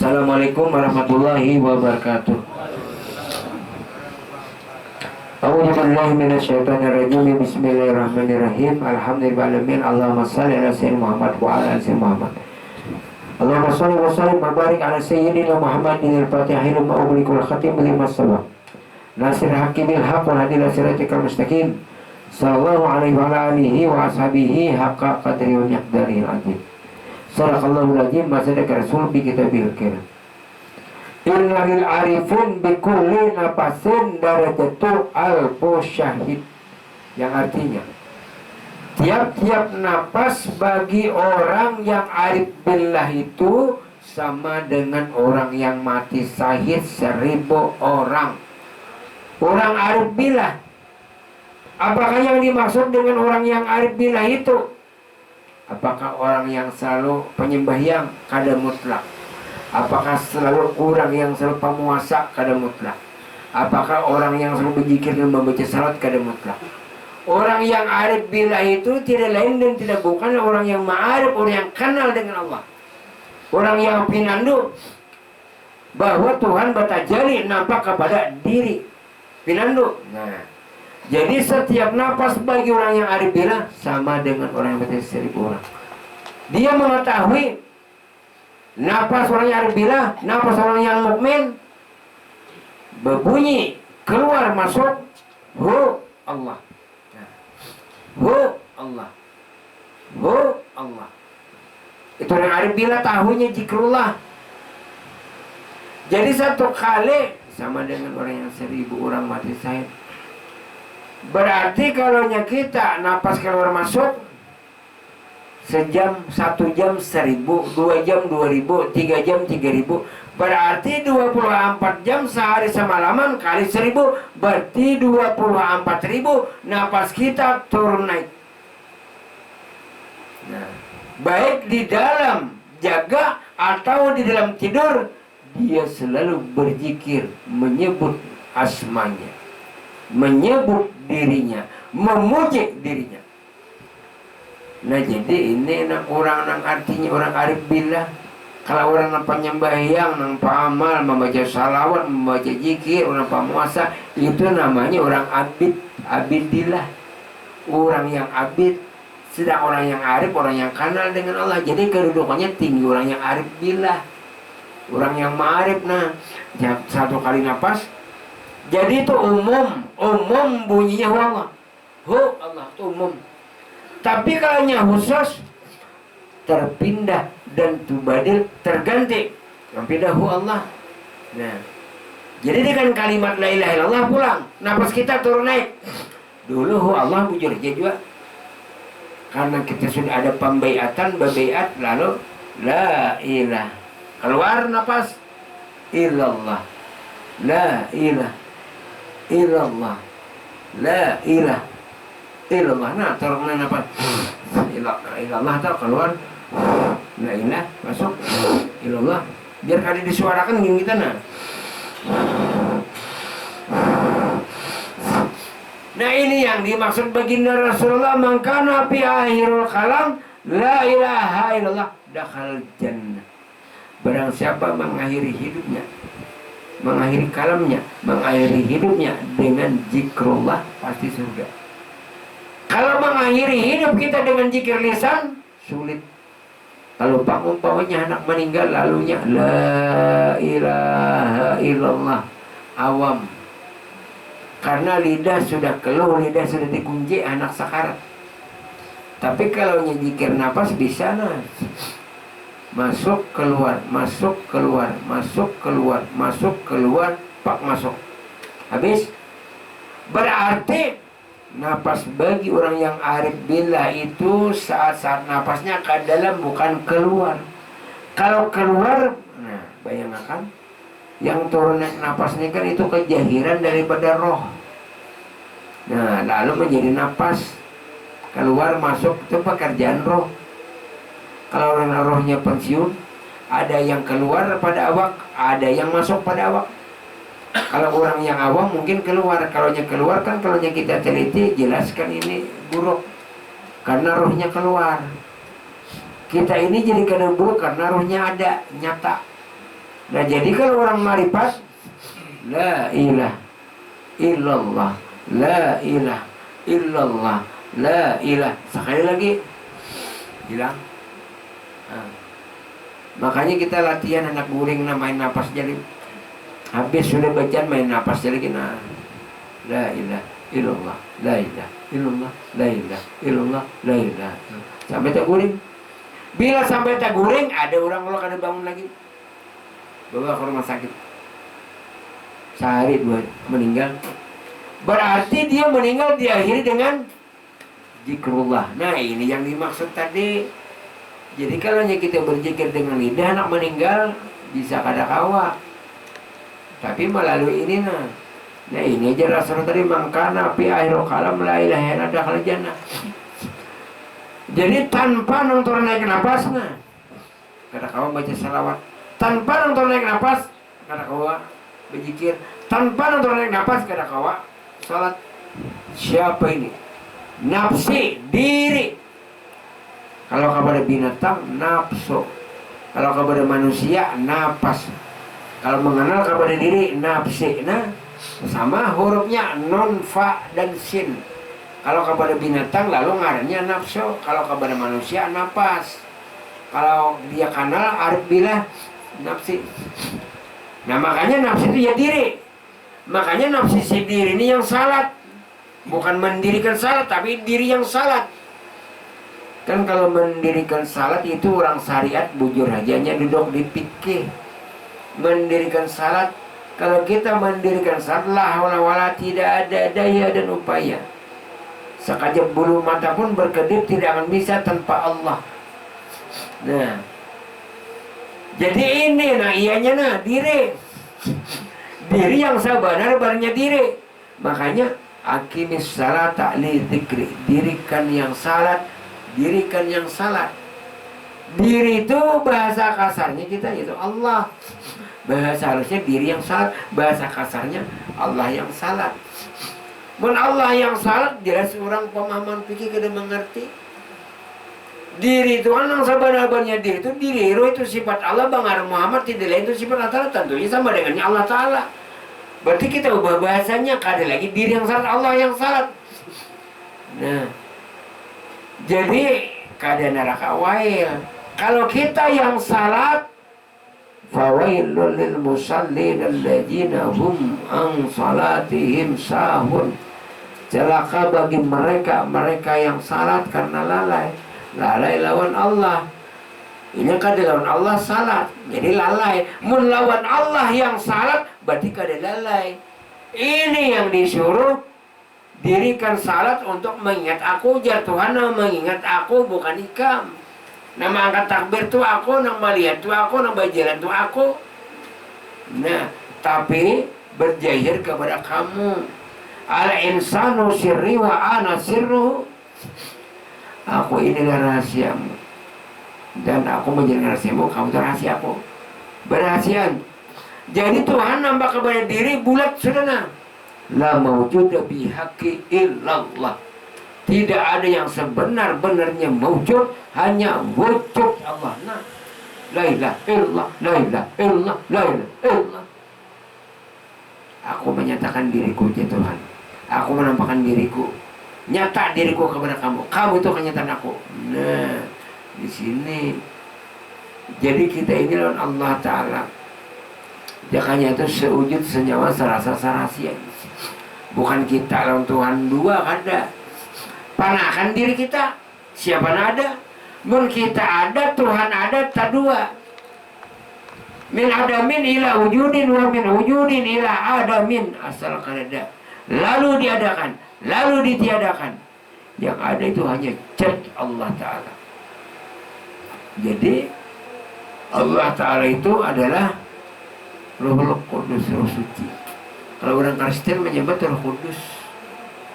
Assalamualaikum warahmatullahi wabarakatuh. A'udzubillahi minasyaitonirrajim. Bismillahirrahmanirrahim. Alhamdulillahirabbil alamin. Allahumma shalli ala sayyidina Muhammad wa ala ali sayyidina Muhammad. Allahumma shalli wa sallim wa barik ala sayyidina Muhammadin al-Fatihil lima ughliqal khatim lima sabaq. Nasir haqqi bil haqq wal hadi ila siratikal mustaqim. Sallallahu alaihi wa ala alihi wa ashabihi haqqa qadri wa miqdaril azim. Sadaqallahul azim wa sadaqa rasul bi kitabil karim. Innal arifun bi kulli nafasin darajatu alfu syahid. Yang artinya tiap-tiap napas bagi orang yang arif billah itu sama dengan orang yang mati syahid 1000 orang. Orang arif billah. Apakah yang dimaksud dengan orang yang arif billah itu? Apakah orang yang selalu penyembahyang kada mutlak? Apakah selalu orang yang selalu pemuasa kada mutlak? Apakah orang yang selalu berzikir dan membaca salat kada mutlak? Orang yang arif billah itu tidak lain dan tidak bukan orang yang ma'arif, orang yang kenal dengan Allah. Orang yang pinandu bahwa Tuhan batajali nampak kepada diri. Pinandu. Nah, jadi setiap napas bagi orang yang arif billah sama dengan orang yang baca 1000 orang. Dia mengetahui napas orang yang arif billah, napas orang yang mukmin berbunyi keluar masuk hu Allah. Hu Allah. Hu Allah. Itu orang arif billah tahunya zikrullah. Jadi satu kali sama dengan orang yang 1000 orang mati syahid. Berarti kalau kita napas keluar masuk sejam, 1 jam 1000, 2 jam 2000, 3 jam 3000, berarti 24 jam sehari semalaman kali 1000, berarti 24.000 napas kita turun naik. Nah, baik di dalam jaga atau di dalam tidur, dia selalu berzikir, menyebut asmanya, menyebut dirinya, memuji dirinya. Nah, jadi ini orang yang artinya orang arif billah. Kalau orang yang penyembahyang, yang amal, membaca salawat, membaca zikir, orang pemuasa, itu namanya orang abid, abidillah. Orang yang abid. Sedang orang yang arif, orang yang kenal dengan Allah. Jadi kedudukannya tinggi orang yang arif billah. Orang yang ma'arif. Nah, satu kali nafas. Jadi itu umum bunyinya hu Allah. Hu Allah itu umum. Tapi kalau nya khusus terpindah dan tubadil terganti. Yang pindah hu Allah. Nah, jadi dengan kalimat la ilaha illallah pulang. Nafas kita turun naik. Dulu hu Allah bujur aja juga. Karena kita sudah ada pembaiatan, berbaiat, lalu la ilah. Keluar nafas illallah. La ilah illallah. La ilah illallah. Nah, turun nafas illallah atau keluar. La ilah masuk illallah. Biar kali disuarakan gini kita nah. Nah, ini yang dimaksud baginda Rasulullah, mangkana fi akhirul kalam la ilaha illallah dakhal jannah. Barang siapa mengakhiri hidupnya, mengakhiri kalamnya, mengakhiri hidupnya dengan zikrullah, pasti surga. Kalau mengakhiri hidup kita dengan zikir lisan, sulit. Kalau umpamanya anak meninggal lalunya la ilaha illallah, awam. Karena lidah sudah keluh, lidah sudah dikunci, anak sakarat. Tapi kalau zikir nafas bisa nah. Masuk keluar, masuk keluar, masuk keluar, masuk keluar, pak masuk. Habis. Berarti napas bagi orang yang arif billah itu saat-saat napasnya ke dalam bukan keluar. Kalau keluar, nah bayangkan yang turun napasnya kan itu kejahiran daripada roh. Nah, lalu menjadi napas keluar masuk itu pekerjaan roh. Kalau orang rohnya pensiun, ada yang keluar pada awak, ada yang masuk pada awak. Kalau orang yang awam mungkin keluar. Kalau yang keluar kan kalau yang kita teliti jelaskan ini buruk karena rohnya keluar. Kita ini jadi kadang buruk karena rohnya ada nyata. Nah jadi kalau orang marifat, la ilaha illallah, la ilaha illallah, la ilaha. Sekali lagi bilang. Nah, makanya kita latihan anak guring main napas jadi. Habis sudah bacaan main napas lagi. Nah, la ilaha illallah, la ilaha illallah, la ilaha illallah, la ilaha. Sampai tak guring. Bila sampai tak guring, ada orang lo kada bangun lagi. Bawa ke rumah sakit. Sehari dua meninggal. Berarti dia meninggal diakhiri dengan zikrullah. Nah ini yang dimaksud tadi. Jadi kalau kita berzikir dengan lidah, anak meninggal bisa kada kawa. Tapi melalui ini nah. Nah ini aja Rasulullah tadi mangkana fi akhirul kalam la ilaha illallah dakhala jannah. Jadi tanpa nonton naik napasnya, kada kawa baca salawat. Tanpa nonton naik napas, kada kawa berzikir. Tanpa nonton naik napas, kada kawa salat. Siapa ini? Nafsi, diri. Kalau kepada binatang, nafsu. Kalau kepada manusia, napas. Kalau mengenal kepada diri, nafsi. Nah, sama hurufnya non, fa, dan sin. Kalau kepada binatang, lalu ngarannya nafsu. Kalau kepada manusia, napas. Kalau dia kenal, arif bilah, nafsi. Nah, makanya nafsi itu ya diri. Makanya nafsi si diri ini yang salat. Bukan mendirikan salat, tapi diri yang salat. Kan kalau mendirikan salat itu orang syariat bujur hajanya duduk di fikih. Mendirikan salat, kalau kita mendirikan salat, la haula wala, tidak ada daya dan upaya. Sekejap bulu mata pun berkedip tidak akan bisa tanpa Allah. Nah, jadi ini nah ianya nah diri. Diri yang sebenar-benarnya diri. Makanya aqimis salata li dzikri, dirikan yang salat, dirikan yang salat. Diri itu bahasa kasarnya kita itu Allah. Bahasa halusnya diri yang salat, bahasa kasarnya Allah yang salat. Mun Allah yang salat jelas orang pemahaman fikih kada mengerti. Diri itu kan yang sebenar-benarnya diri itu diri itu sifat Allah, Bang Muhammad tidak lain itu sifat Allah, tentunya sama dengannya Allah Ta'ala. Berarti kita ubah bahasanya, kada lagi diri yang salat, Allah yang salat. Nah, jadi kada neraka wail. Kalau kita yang salat, fawailul lil musallin alladzina hum an salatihim sahun. Celaka bagi mereka yang salat karena lalai. Lalai lawan Allah. Ini kada lawan Allah salat, jadi lalai. Mun lawan Allah yang salat, berarti kada lalai. Ini yang disuruh dirikan salat untuk mengingat aku, jar Tuhan mengingat aku, bukan ikam. Nama angkat takbir tu aku, nama melihat tu aku, nama berjalan tu aku. Nah, tapi berjahir kepada kamu. Al-insanu sirri wa ana sirruhu. Aku inilah rahasiamu dan aku menjadi rahasiamu, kamu itu rahasiaku. Berahasian. Jadi Tuhan nambah kepada diri bulat sudah nah. La mawjuda bihaqi illallah. Tidak ada yang sebenar-benarnya mawjud, hanya wujud Allah. Nah, la ilaha illallah, la ilaha illallah, la ilaha illallah. Aku menyatakan diriku ya Tuhan. Aku menampakkan diriku. Nyata diriku kepada kamu. Kamu itu kenyataan aku. Nah, di sini. Jadi kita ini lawan Allah Ta'ala. Jakanya itu sewujud, senyawa, serasa, serahasia. Bukan kita lawan Tuhan dua, ada. Panakan diri kita. Siapa ada? Mun kita ada, Tuhan ada, tak dua. Min adamin ila wujudin wa min wujudin ila adamin. Asal kada. Lalu diadakan, lalu ditiadakan. Yang ada itu hanya zat Allah Ta'ala. Jadi Allah Ta'ala itu adalah Ruhul Qudus, Roh Suci. Kalau orang Kristen menyebut Roh Kudus,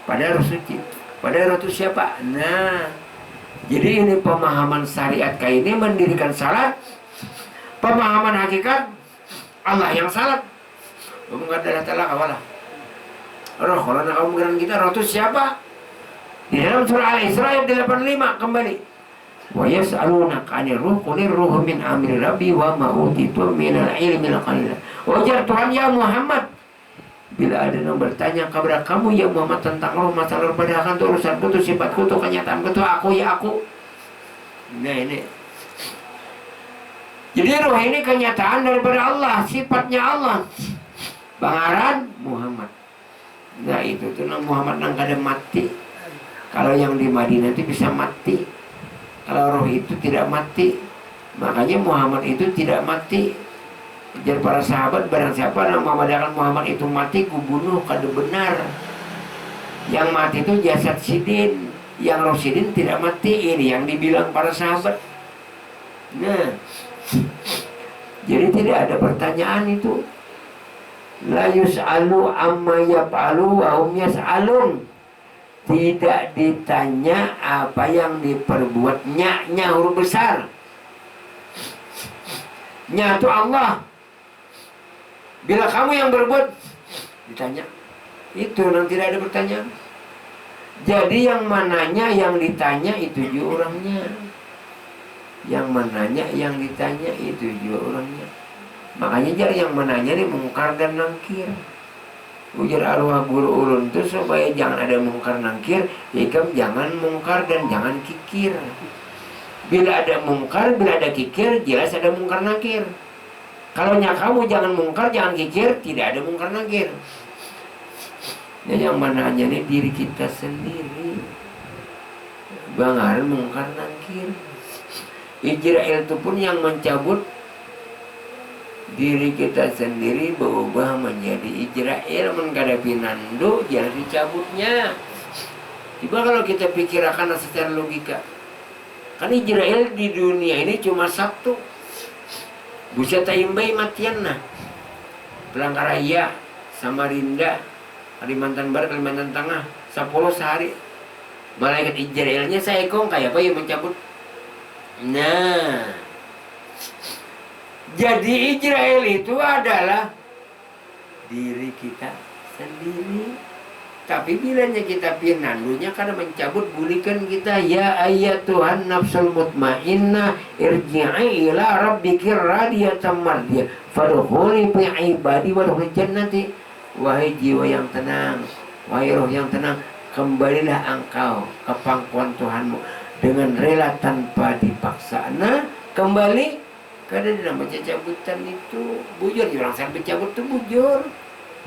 pada Roh Suci. Pada Roh itu siapa? Nah, jadi ini pemahaman syariat kayak ini mendirikan salat. Pemahaman hakikat Allah yang salat. Mengadara Ta'ala kawalah. Roh, kalau nak kamu kita, roh itu siapa? Di dalam surah Al-Isra ayat 85 kembali. Wa yas'alunaka 'anir ruh qulir ruhu min amri rabbi wa ma utitu minal ilmi qalila. Wajar Tuhan ya Muhammad, bila ada yang bertanya kepada kamu ya Muhammad tentang roh, masalah padahal itu urusanku, itu sifatku, itu kenyataanku, itu aku ya aku. Nah ini. Jadi roh ini kenyataan daripada Allah, sifatnya Allah. Bangaran Muhammad. Nah itu tuh Muhammad nang kada mati. Kalau yang di Madinah itu bisa mati. Kalau roh itu tidak mati. Makanya Muhammad itu tidak mati. Jadi para sahabat, barang siapa yang memadakan Muhammad itu mati, kubunuh, kada benar. Yang mati itu jasad sidin, yang roh sidin tidak mati. Ini yang dibilang para sahabat. Nah, jadi tidak ada pertanyaan itu. La yus'alu amma yaf'alu wa hum yas'alun. Tidak ditanya apa yang diperbuatnya, huruf besar. Nya itu Allah. Bila kamu yang berbuat, ditanya. Itu yang tidak ada pertanyaan. Jadi yang mananya yang ditanya itu juga orangnya. Yang mananya yang ditanya itu juga orangnya. Makanya jar yang menanya ini mungkar dan nangkir. Ujar arwah guru ulun itu supaya jangan ada mungkar nangkir, ikam jangan mungkar dan jangan kikir. Bila ada mungkar, bila ada kikir, jelas ada mungkar nangkir. Kalau kamu jangan mungkar, jangan kikir, tidak ada mungkar nangkir. Nah, yang mananya ini diri kita sendiri. Bangaran mungkar nangkir. Ijrail itu pun yang mencabut diri kita sendiri berubah menjadi Ijrail, menghadapi nando jangan dicabutnya. Coba kalau kita pikirkan secara logika, kan Ijrail di dunia ini cuma satu. Busa Taimbai matian nah, Pelangkaraya, Samarinda, Kalimantan Barat, Kalimantan Tengah, 10 sehari. Malaikat Ijrailnya seekong kayak apa yang mencabut. Nah, jadi Ijrail itu adalah diri kita sendiri. Tapi bilanya kita pinandunya karena mencabut bulikan kita. Ya ayat Tuhan nafsul mutmainnah irji'i ila rabbiki radiyatan mardiyah fadkhuli fi ibadi wadkhuli jannati. Wahai jiwa yang tenang, wahai roh yang tenang, kembalilah engkau ke pangkuan Tuhanmu dengan rela tanpa dipaksa. Nah, kembali karena dalam pencabutan itu bujur, orang sampai cabut itu bujur.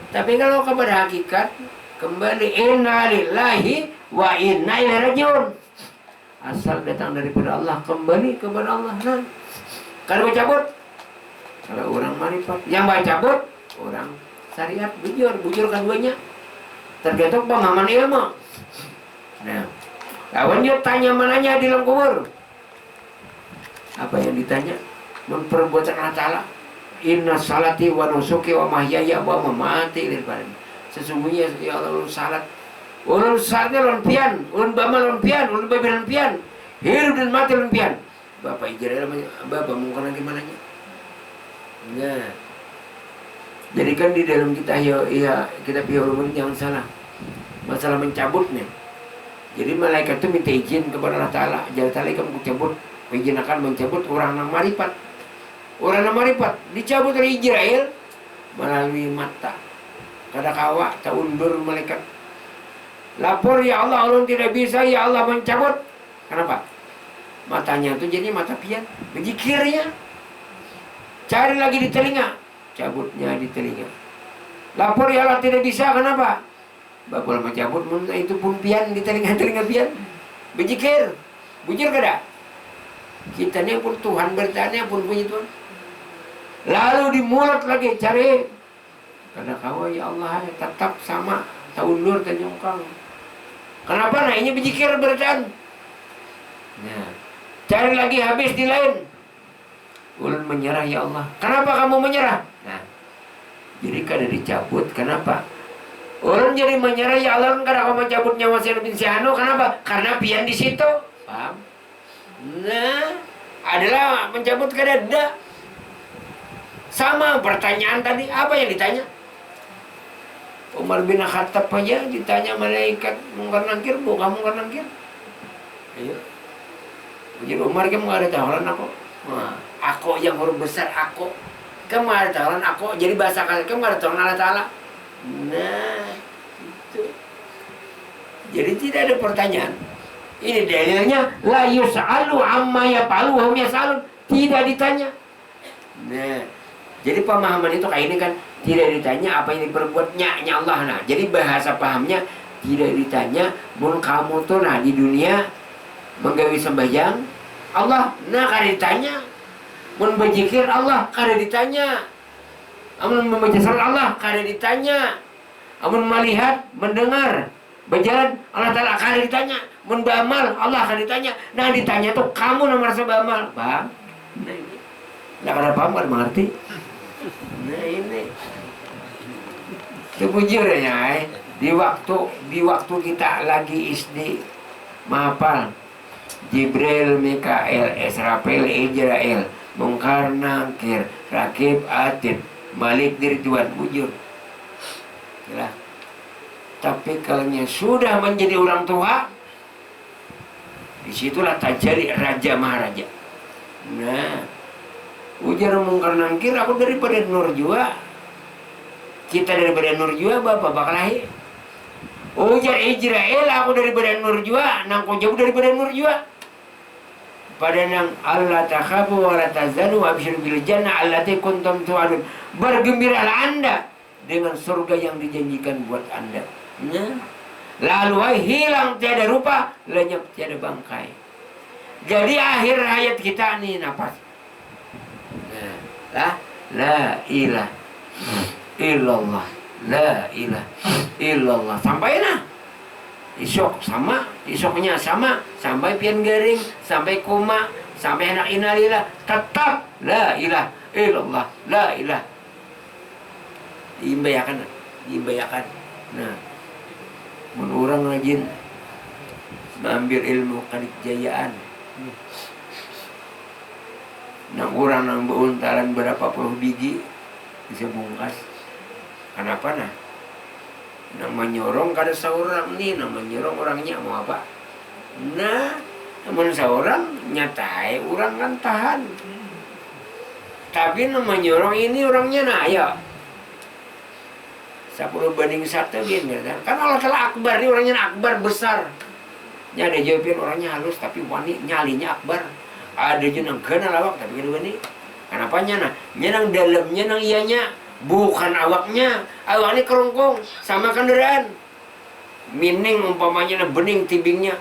Tapi kalau kepada hakikat kembali inna lillahi wa inna ilaihi rajiun. Asal datang daripada Allah, kembali kepada Allah. Nah, kalau bercabut, kalau orang marifat, yang bercabut orang syariat, bujur keduanya. Tergantung pemahaman ilmu. Nah, lawan dia tanya mananya di dalam kubur. Apa yang ditanya? Memperbuatan Allah Ta'ala. Inna salati wa nusuki wa mahyaya wa mamati lillahi. Sesungguhnya ya Allah ulun salat. Ulun salatnya ulun pian, ulun bama ulun pian, ulun babi ulun pian. Hidup dan mati ulun pian. Bapak Ijrail Bapak mungkin gimana nya? Nah. Jadi kan di dalam kita ya kita ulun jangan salah. Masalah mencabutnya. Jadi malaikat itu minta izin kepada Allah Ta'ala. Jangan salah kamu cabut. Izin akan mencabut orang yang marifat. Orang yang marifat dicabut oleh Ijrail melalui mata. Kada kawa tak undur malaikat. Lapor ya Allah, Allah tidak bisa ya Allah mencabut. Kenapa? Matanya itu jadi mata pian. Berzikirnya. Cari lagi di telinga. Cabutnya di telinga. Lapor ya Allah tidak bisa. Kenapa? Bapak mencabut itu pun pian di telinga pian. Berzikir. Bujur kada? Kita ni pun Tuhan bertanya pun punya Tuhan. Lalu di mulut lagi cari. Karena kau ya Allah tetap sama. Tak undur tak nyongkang. Kenapa? Nah ini berzikir bertaan. Nah, cari lagi habis di lain. Ulun menyerah ya Allah. Kenapa kamu menyerah? Nah, jadi kada dicabut. Kenapa? Ulun jadi menyerah ya Allah. Karena kamu mencabut nyawa Sayyid bin Syahno. Kenapa? Karena pian di situ. Paham? Nah, adalah mencabut kada ada. Sama pertanyaan tadi, apa yang ditanya? Umar bin Khattab aja ditanya malaikat mungkar nangkir, bukan mungkar nangkir. Ayo. Jadi Umar kamu ada tawaran aku. Nah, aku yang huruf besar aku. Kamu ada tawaran aku. Jadi bahasa kalian kamu ada tawaran Allah Ta'ala. Nah, itu. Jadi tidak ada pertanyaan. Ini dalilnya la yus'alu amma yaf'alu wa hum yas'alun. Tidak ditanya. Nah, jadi pemahaman itu kayak ini kan, tidak ditanya apa yang diperbuatnya Allah. Nah, jadi bahasa pahamnya tidak ditanya mun kamu tuh nah di dunia menggawi sembahyang Allah, nah kada ditanya. Mun berzikir Allah kada ditanya. Amun membaca surat Allah kada ditanya. Amun melihat, mendengar, berjalan Allah Ta'ala kada ditanya. Mun beramal Allah kada ditanya. Nah ditanya tuh kamu nomor beramal. Paham? Nah ini. Nah kada paham kada mengerti. Nah ini. Itu bujurnya di waktu kita lagi SD mahafal Jibril, Mikael, Israfil, Ijrail, Mungkar, Nakir, Rakib, Atid, Malik, Dirtuan, bujur. Yalah. Tapi kalau sudah menjadi orang tua, disitulah terjadi raja maharaja. Nah, ujar Mungkar Nakir, aku daripada Nur jua. Kita daripada Nur jua, bapak bakal lahir. Ujar Ijrail, aku daripada Nur jua, nangko jauh daripada Nur jua. Pada nang Allah takhafu wa la tazanu wa abshiru bil jannah allati kuntum tu'adun. Bergembiralah Anda dengan surga yang dijanjikan buat Anda. Nah, lalu hilang tiada rupa, lenyap tiada bangkai. Jadi akhir hayat kita nih nafas. Nah, la ilaha illallah, la ilaha illallah. Sampai nah. Isok sama, isoknya sama, sampai pian garing, sampai koma, sampai anak inalillah, tetap la ilaha illallah, la ilaha. Diimbayakan. Nah, mun orang rajin mengambil ilmu kadikjayaan. Nang orang nang beuntaran berapa puluh biji bisa bungkas. Kenapa nah? Nama nyorong kada seorang nih, nama nyorong orangnya mau apa? Nah, namun seorang nyatai orang kan tahan. Tapi nama nyorong ini orangnya nah ya 10 banding 1 gini kan Allah Ta'ala akbar, ini orangnya akbar besar. Nya ada jawabin orangnya halus tapi wani nyalinya akbar. Ada juga nang kenal awak tapi kedua nih. Kenapa nah? Nyenang dalamnya nang ianya. Bukan awaknya kerongkong sama kendaraan. Mining umpamanya bening tibingnya.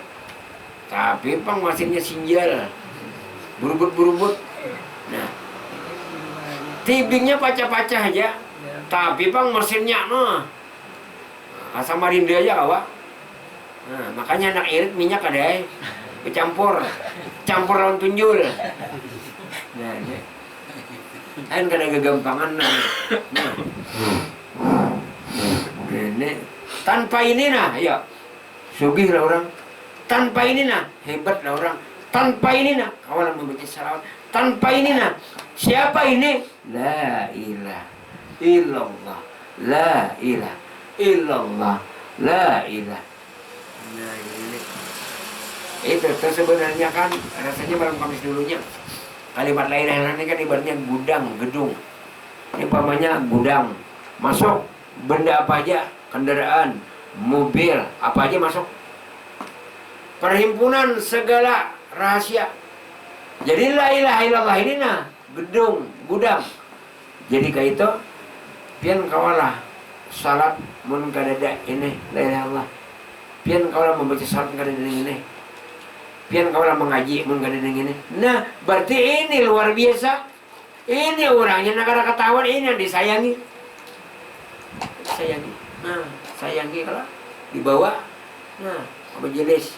Tapi pang mesinnya sinjal. Berubut. Nah, tibingnya pacah-pacah aja. Tapi pang mesinnya asam marinda aja awak. Nah, makanya anak irit minyak ada campur lawan tunjul. Nah, kan kada kegampangan nah. Ini tanpa ini nah ya sugih lah orang, tanpa ini nah hebat lah orang, tanpa ini nah kawalan membaca salawat, tanpa ini nah siapa ini? La ilaha illallah, la ilaha illallah, la ilaha. Nah ini itu sebenarnya kan rasanya malam Kamis dulunya. Kalimat la ilaha illallah ini kan ibaratnya gudang, gedung. Ini umpamanya gudang. Masuk benda apa aja, kendaraan, mobil, apa aja masuk. Perhimpunan segala rahasia. Jadi la ilaha illallah ini nah gedung, gudang. Jadi kayak itu pian kawalah salat mun kadada ini la ilaha illallah. Pian kawalah membaca salat kadada ini. Pian kaulah mengaji mun kada ini. Nah, berarti ini luar biasa. Ini orangnya negara ketahuan ini yang disayangi. Nah, sayangi kalau dibawa. Nah, majelis,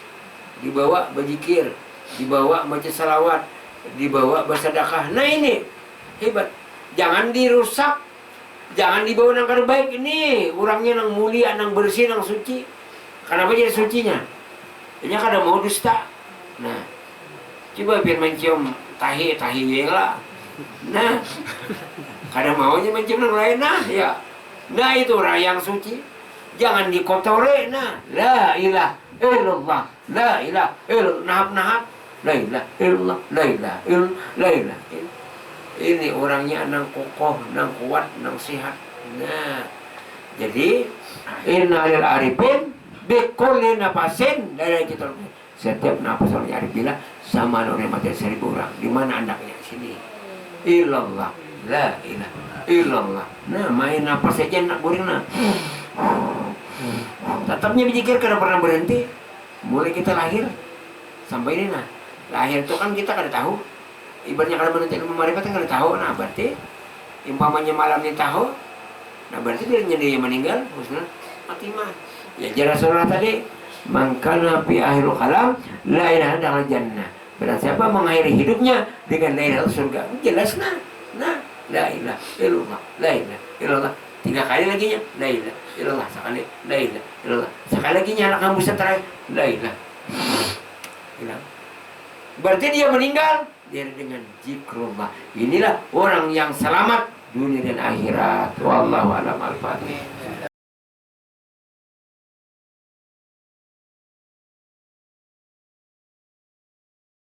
dibawa berzikir, dibawa baca salawat, dibawa bersedekah. Nah, ini hebat. Jangan dirusak. Jangan dibawa nang kada baik ini. Orangnya nang mulia, nang bersih, nang suci. Kenapa jadi sucinya? Ini kada mau dusta. Nah, coba biar mencium tahi lah. Nah, kadang maunya mencium yang lain nah, ya. Nah itu orang yang suci, jangan dikotori. Nah, la ilaha illallah, la ilaha illallah, nahap. la ilaha illallah, la ilaha illallah, la ilaha illallah. Ini orangnya nang kokoh, nang kuat, nang sehat. Nah, jadi innalil arifin bikulli nafasin dari kita. Setiap nafas orang arif bila sama orang mati 1000 orang. Di mana andaknya? Sini. Illallah, la ilaha illallah. Nah, main nafas saja nak boring nah. Tetapnya berzikir karena pernah berhenti. Mulai kita lahir sampai ini nah. Lahir itu kan kita kada tahu. Ibaratnya kalau menuntut ilmu marifat kan kada tahu. Nah, berarti umpamanya malam ini tahu. Nah, berarti dia meninggal, husnul khatimah. Ya jelas Rasulullah tadi, mangkana fi akhirul kalam la ilaha illallah jannah. Berarti siapa mengakhiri hidupnya dengan la ilaha surga. Jelas nah. Nah, la ilaha illallah, la ilaha illallah. 3 kali lagi nya la ilaha illallah, sekali la ilaha illallah. Sekali lagi nya anak kamu terakhir la ilaha. Hilang. Berarti dia meninggal dia dengan zikrullah. Inilah orang yang selamat dunia dan akhirat. Wallahu a'lam. Al-Fatihah.